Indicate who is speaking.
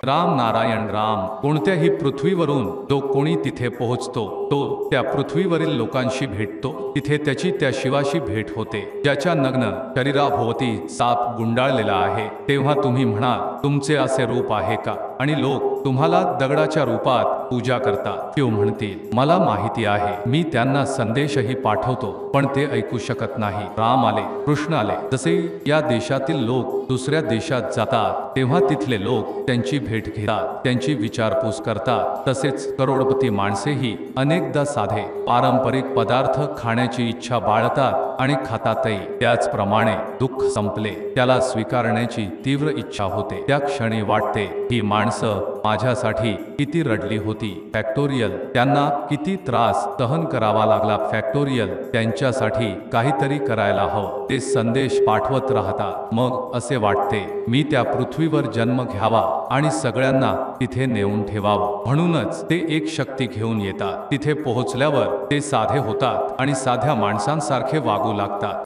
Speaker 1: राम नारायण राम। कोणत्याही पृथ्वीवरून जो कोणी तिथे पोहोचतो तो त्या पृथ्वीवरील लोकांशी भेटतो। तिथे त्याची त्या शिवाशी भेट होते ज्याच्या नग्न शरीराभोवती साप गुंडाळलेला आहे। तेव्हा तुम्ही म्हणाल तुमचे असे रूप आहे का, आणि लोक तुम्हाला दगडाच्या रूपात पूजा करतात। शिव म्हणतील मला माहिती आहे, मी त्यांना संदेशही पाठवतो पण ते ऐकू शकत नाही। राम आले, कृष्ण आले। जसे या देशातील लोक दुसऱ्या देशात जातात तेव्हा तिथले लोक त्यांची भेट घेतात, त्यांची विचारपूस करतात, तसेच करोडपती माणसेही अनेकदा साधे पारंपरिक पदार्थ खाण्याची इच्छा बाळगतात आणि खातातही। त्याचप्रमाणे दुःख संपले, त्याला स्वीकारण्याची तीव्र इच्छा होते। त्या क्षणी वाटते ही माणसं माझ्यासाठी किती रडली होती। फॅक्टोरियल त्यांना किती त्रास सहन करावा लागला। फॅक्टोरियल त्यांच्यासाठी काहीतरी करायला हवं। ते संदेश पाठवत राहतात। मग असे वाटते मी त्या पृथ्वीवर जन्म घ्यावा आणि सगळ्यांना तिथे नेऊन ठेवावं। म्हणूनच ते एक शक्ती घेऊन येतात। तिथे पोहोचल्यावर ते साधे होतात आणि साध्या माणसांसारखे वागू लागतात।